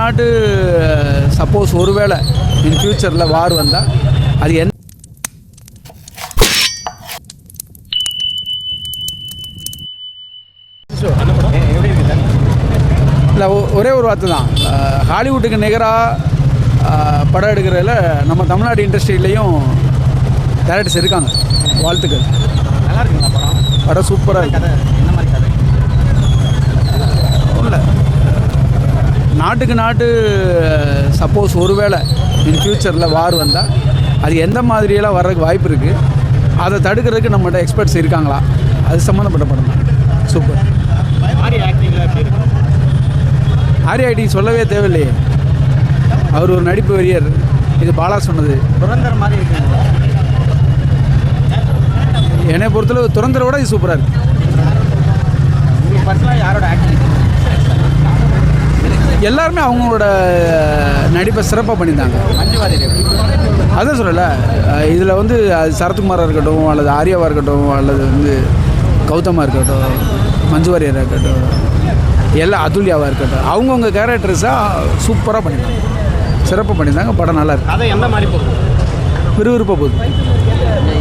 நாட்டு சப்போஸ் ஒருவேளை இன் ஃப்யூச்சரில் வார் வந்தால் அது எந்த இல்லை ஒரே ஒரு வார்த்தை தான். ஹாலிவுட்டுக்கு நிகராக படம் எடுக்கிறதுல நம்ம தமிழ்நாடு இண்டஸ்ட்ரியிலையும் டேரக்டர்ஸ் இருக்காங்க. வாழ்த்துக்கள். நல்லா இருக்குங்களா படம்? படம் சூப்பராக இருக்குது. என்ன மாதிரி கதை? இல்லை, நாட்டுக்கு நாட்டு சப்போஸ் ஒருவேளை இன் ஃப்யூச்சரில் வார் வந்தால் அது எந்த மாதிரியெல்லாம் வர்றதுக்கு வாய்ப்பு இருக்குது, அதை தடுக்கிறதுக்கு நம்மகிட்ட எக்ஸ்பர்ட்ஸ் இருக்காங்களா, அது சம்மந்தப்பட்ட படம் தான். சூப்பர். ஆர்யா ஆக்டிங் சொல்லவே தேவையில்லையே, அவர் ஒரு நடிப்பு வெறியர். இது பாலா சொன்னது. துரந்தர் மாதிரி இருக்குங்களா? என்னை பொறுத்தளவு துரந்தரை விட இது சூப்பராக இருக்குது. உங்களுக்கு பர்சனலாக யாரோட ஆக்டிங்? எல்லாருமே அவங்களோட நடிப்பை சிறப்பாக பண்ணியிருந்தாங்க. அதான் சொல்லலை, இதில் வந்து அது சரத்குமாராக இருக்கட்டும், அல்லது ஆர்யாவாக இருக்கட்டும், அல்லது வந்து கௌதமாக இருக்கட்டும், மஞ்சு வாரியராக இருக்கட்டும், எல்லாம் அதுல்யாவாக இருக்கட்டும், அவங்கவுங்க கேரக்டர்ஸாக சூப்பராக பண்ணியிருந்தாங்க, சிறப்பாக பண்ணியிருந்தாங்க. படம் நல்லா இருக்குது. அதை எந்த மாதிரி போகுது? விறுவிறுப்பாக போகுது.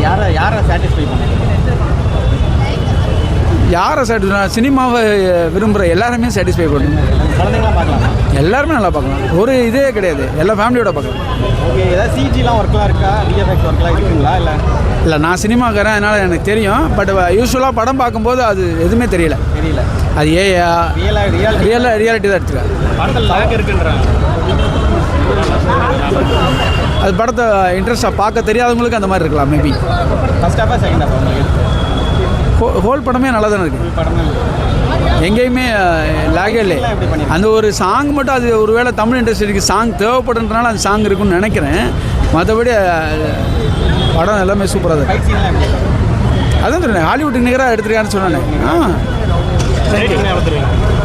யாரை சாட்டிஸ்ஃபை பண்ணுங்க? யாரை சாட்டிஸ்ஃபை? சினிமாவை விரும்புகிற எல்லாருமே சாட்டிஸ்ஃபை பண்ணணும். குழந்தைங்களாம் பார்க்கலாம், எல்லாருமே நல்லா பார்க்கலாம். ஒரு இதே கிடையாது, எல்லாம் ஃபேமிலியோட பார்க்கலாம். ஓகே. ஏதாவது சிஜிலாம் ஒர்க்லாம் இருக்கா? விஎஃப்எக்ஸ் ஒர்க்லாம் இருக்குங்களா? இல்லை, நான் சினிமாக்காரன், அதனால் எனக்கு தெரியும். பட் யூஸ்வலாக படம் பார்க்கும்போது அது எதுவுமே தெரியல. அது ஏயா ரியாலிட்டி தான் எடுத்துருக்கேன். படத்தில் லாக் இருக்குன்றாங்க. அது படத்தை இன்ட்ரெஸ்ட்டாக பார்க்க தெரியாதவங்களுக்கு அந்த மாதிரி இருக்கலாம். மேபி ஃபர்ஸ்ட் ஹாஃபா செகண்ட் ஹாஃபா உங்களுக்கு? ஹோல் படமே நல்லா தானே இருக்குது. படமே எங்கேயுமே லாகே இல்லை. அந்த ஒரு சாங் மட்டும், அது ஒரு வேளை தமிழ் இண்டஸ்ட்ரிக்கு சாங் தேவைப்படுறதுனால அந்த சாங் இருக்குன்னு நினைக்கிறேன். மற்றபடி படம் எல்லாமே சூப்பராக தான் இருக்குது. அதான் சொன்னேன், ஹாலிவுட்டுக்கு நிகராக எடுத்துருக்கான்னு சொன்னேன்.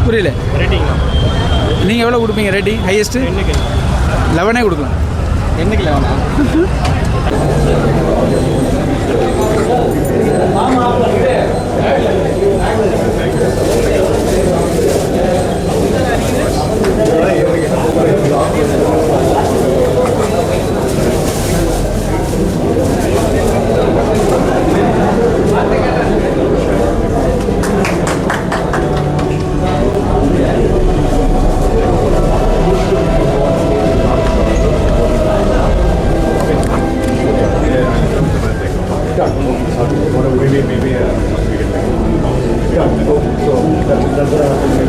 புரியல, நீங்கள் எவ்வளோ கொடுப்பீங்க ரேட்டிங்? ஹையஸ்ட்டு 11 கொடுக்கலாம். என்னைக்கு 11? That's what happened.